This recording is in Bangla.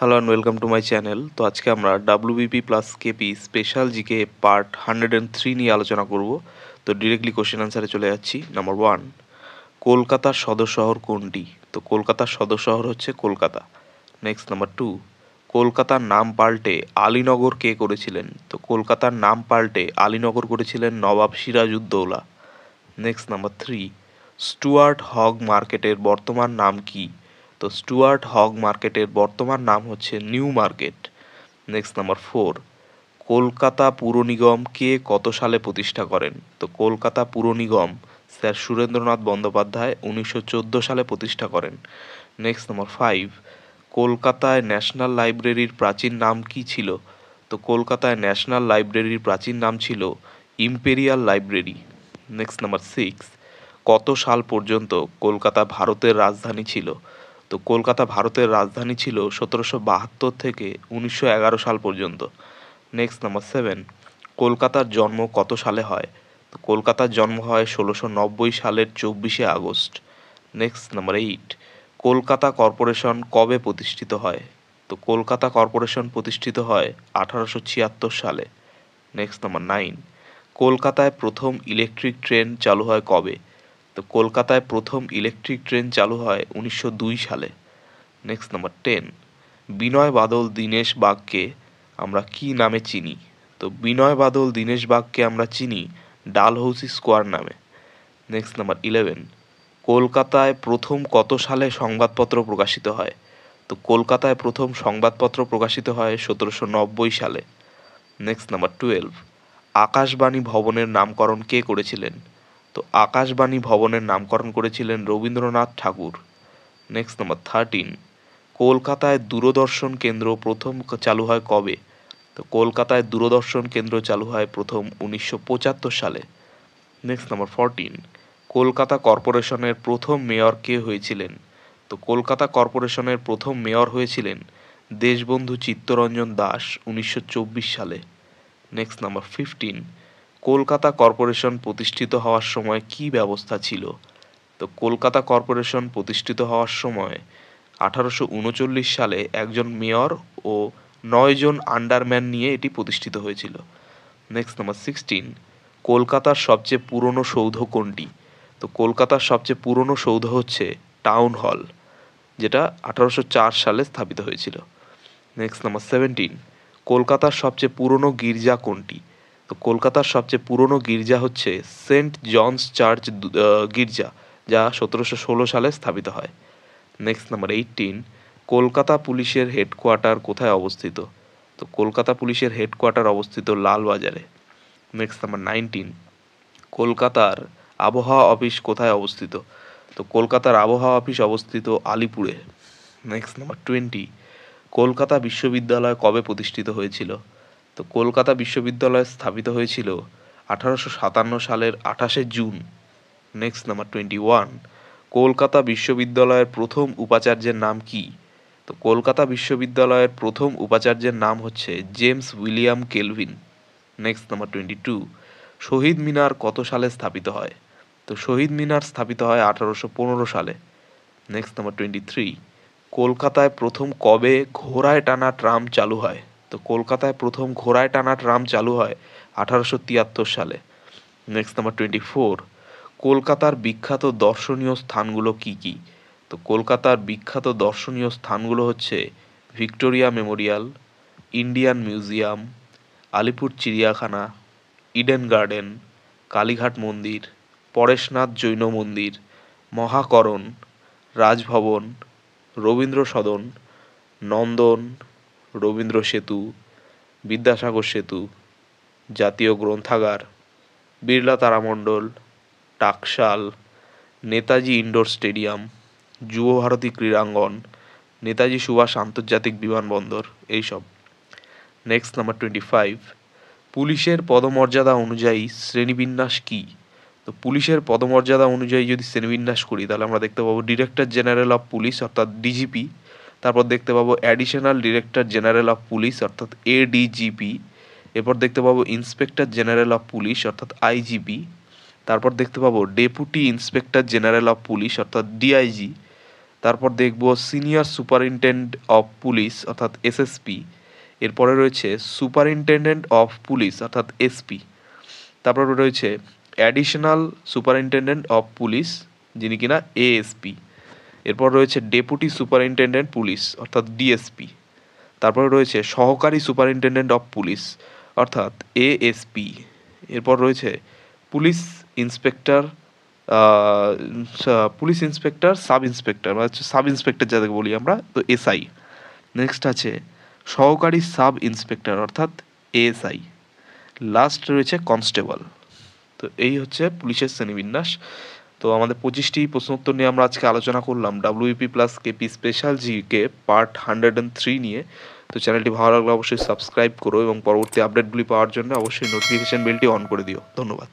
Hello and welcome to my channel. তো আজকে আমরা WBP plus KP special GK part 103 নিয়ে আলোচনা করব। তো ডিরেক্টলি কোশ্চেন আনসারে চলে যাচ্ছি। নাম্বার 1, কলকাতার সদর শহর কোনটি? তো কলকাতার সদর শহর হচ্ছে কলকাতা। নেক্সট নাম্বার 2, কলকাতার নাম পাল্টে আলীনগর কে করেছিলেন? তো কলকাতার নাম পাল্টে আলীনগর করেছিলেন নবাব Sirajuddaula. Next number 3, Stuart Hogg মার্কেটের বর্তমান নাম কি? তো স্টুয়ার্ট হগ মার্কেটের বর্তমান নাম হচ্ছে new market. Next number 4, Kolkata পুর নিগম কে কত সালে প্রতিষ্ঠা করেন? তো কলকাতা পুর নিগম স্যার সুরেন্দ্রনাথ বন্দ্যোপাধ্যায় 1914 সালে প্রতিষ্ঠা করেন। নেক্সট নাম্বার 5, কলকাতায় ন্যাশনাল লাইব্রেরির প্রাচীন নাম কি ছিল? তো কলকাতায় ন্যাশনাল লাইব্রেরির প্রাচীন নাম ছিল ইম্পেরিয়াল লাইব্রেরি। নেক্সট নাম্বার 6, কত সাল পর্যন্ত কলকাতা ভারতের রাজধানী ছিল? তো কলকাতা ভারতের রাজধানী ছিল 1772 থেকে 1911 সাল পর্যন্ত। নেক্সট নাম্বার 7, কলকাতার জন্ম কত সালে হয়? তো কলকাতার জন্ম হয় 1690 সালের 24শে আগস্ট। নেক্সট নাম্বার 8, কলকাতা কর্পোরেশন কবে প্রতিষ্ঠিত হয়? তো কলকাতা কর্পোরেশন প্রতিষ্ঠিত হয় 1876 সালে। নেক্সট নাম্বার 9, কলকাতায় প্রথম ইলেকট্রিক ট্রেন চালু হয় কবে? তো কলকাতায় প্রথম ইলেকট্রিক ট্রেন চালু হয় 1902 সালে। নেক্সট নাম্বার 10, বিনয় বাদল দীনেশ বাগকে আমরা কি নামে চিনি? তো বিনয় বাদল দীনেশ বাগকে আমরা চিনি ডালহৌসি স্কোয়ার নামে। নেক্সট নাম্বার 11, কলকাতায় প্রথম কত সালে সংবাদপত্র প্রকাশিত হয়? তো কলকাতায় প্রথম সংবাদপত্র প্রকাশিত হয় 1790 সালে। নেক্সট নাম্বার 12, আকাশবাণী ভবনের নামকরণ কে করেছিলেন? তো আকাশবাণী ভবনের নামকরণ করেছিলেন রবীন্দ্রনাথ ঠাকুর। নেক্সট নাম্বার 13, কলকাতায় দূরদর্শন কেন্দ্র প্রথম চালু হয় কবে? তো কলকাতায় দূরদর্শন কেন্দ্র চালু হয় প্রথম 1975 সালে। নেক্সট নাম্বার 14, কলকাতা কর্পোরেশনের প্রথম মেয়র কে হয়েছিলেন? তো কলকাতা কর্পোরেশনের প্রথম মেয়র হয়েছিলেন দেশবন্ধু চিত্তরঞ্জন দাস 1924 সালে। নেক্সট নাম্বার 15, কলকাতা কর্পোরেশন প্রতিষ্ঠিত হওয়ার সময় কি ব্যবস্থা ছিল? তো কলকাতা কর্পোরেশন প্রতিষ্ঠিত হওয়ার সময় 1839 সালে একজন মেয়র ও 9 জন আন্ডারম্যান নিয়ে এটি প্রতিষ্ঠিত হয়েছিল। নেক্সট নাম্বার 16, কলকাতার সবচেয়ে পুরনো সৌধ কোনটি? তো কলকাতার সবচেয়ে পুরনো সৌধ হচ্ছে টাউন হল, যেটা 1804 সালে স্থাপিত হয়েছিল। নেক্সট নাম্বার 17, কলকাতার সবচেয়ে পুরনো গির্জা কোনটি? তো কলকাতার সবচেয়ে পুরনো গির্জা হচ্ছে সেন্ট জনস চার্চ গির্জা, যা 1716 সালে স্থাপিত হয়। নেক্সট নাম্বার 18, কলকাতা পুলিশের হেডকোয়ার্টার কোথায় অবস্থিত? তো কলকাতা পুলিশের হেডকোয়ার্টার অবস্থিত লালবাজারে। নেক্সট নাম্বার 19, কলকাতার আবহাওয়া অফিস কোথায় অবস্থিত? তো কলকাতার আবহাওয়া অফিস অবস্থিত আলিপুরে। নেক্সট নাম্বার 20, কলকাতা বিশ্ববিদ্যালয় কবে প্রতিষ্ঠিত হয়েছিল? তো কলকাতা বিশ্ববিদ্যালয় স্থাপিত হয়েছিল 1857 সালের 28শে জুন। নেক্সট নাম্বার 21, কলকাতা বিশ্ববিদ্যালয়ের প্রথম উপাচার্যের নাম কি? তো কলকাতা বিশ্ববিদ্যালয়ের প্রথম উপাচার্যের নাম হচ্ছে James William Kelvin. Next number 22, Shaheed Minar কত সালে স্থাপিত হয়? তো শহীদ মিনার স্থাপিত হয় 1815 সালে। নেক্সট নাম্বার 23, কলকাতায় প্রথম কবে ঘোড়ায় টানা ট্রাম চালু হয়? তো কলকাতায় প্রথম ঘোড়ায় টানা ট্রাম চালু হয় 1873 সালে। নেক্সট নাম্বার 24, কলকাতার বিখ্যাত দর্শনীয় স্থানগুলো কি কি? তো কলকাতার বিখ্যাত দর্শনীয় স্থানগুলো হচ্ছে Victoria Memorial, Indian Museum, Alipore চিড়িয়াখানা, ইডেন গার্ডেন, কালীঘাট মন্দির, পরেশনাথ জৈন মন্দির, মহাকরণ, রাজভবন, রবীন্দ্র সদন, নন্দন, রবীন্দ্র সেতু, বিদ্যাসাগর সেতু, জাতীয় গ্রন্থাগার, বিড়লা তারামণ্ডল, টাকশাল, নেতাজি ইনডোর স্টেডিয়াম, যুবভারতী ক্রীড়াঙ্গন, নেতাজি সুভাষ আন্তর্জাতিক বিমানবন্দর, এইসব। নেক্সট নাম্বার 25, পুলিশের পদমর্যাদা অনুযায়ী শ্রেণীবিন্যাস কি? তো পুলিশের পদমর্যাদা অনুযায়ী যদি শ্রেণীবিন্যাস করি তাহলে আমরা দেখতে পাবো ডিরেক্টর জেনারেল অফ পুলিশ অর্থাৎ ডিজিপি, তারপর দেখতে পাবো additional director general of police অর্থাৎ এডিজিপি, এরপর দেখতে পাবো ইন্সপেক্টর জেনারেল অফ পুলিশ অর্থাৎ আইজিপি, তারপর দেখতে পাবো deputy inspector general of police অর্থাৎ ডিআইজি, তারপর দেখব সিনিয়র সুপারিনটেন্ডেন্ট অফ পুলিশ অর্থাৎ এসএসপি। এরপরে রয়েছে সুপারিনটেন্ডেন্ট অফ পুলিশ অর্থাৎ এসপি। তারপরে রয়েছে অ্যাডিশনাল সুপারিনটেন্ডেন্ট অফ পুলিশ, যিনি কিনা এএসপি। এরপর রয়েছে ডেপুটি সুপারিনটেন্ডেন্ট পুলিশ অর্থাৎ ডিএসপি। তারপরে রয়েছে সহকারী সুপারিনটেন্ডেন্ট অফ পুলিশ অর্থাৎ এএসপি। এরপর রয়েছে police inspector, sub inspector sub inspector যাদেরকে বলি আমরা, তো এসআই। নেক্সট আছে সহকারী সাব ইন্সপেক্টর অর্থাৎ এএসআই। লাস্ট রয়েছে কনস্টেবল। তো এই হচ্ছে পুলিশের শ্রেণীবিন্যাস। তো আমাদের 25টি প্রশ্ন উত্তর নিয়ে আমরা আজকে আলোচনা করলাম WBP plus KP special GK part 103 নিয়ে। তো চ্যানেলটি ভালো লাগলে অবশ্যই সাবস্ক্রাইব করো এবং পরবর্তী আপডেটগুলি পাওয়ার জন্য অবশ্যই নোটিফিকেশন বেলটি অন করে দিও। ধন্যবাদ।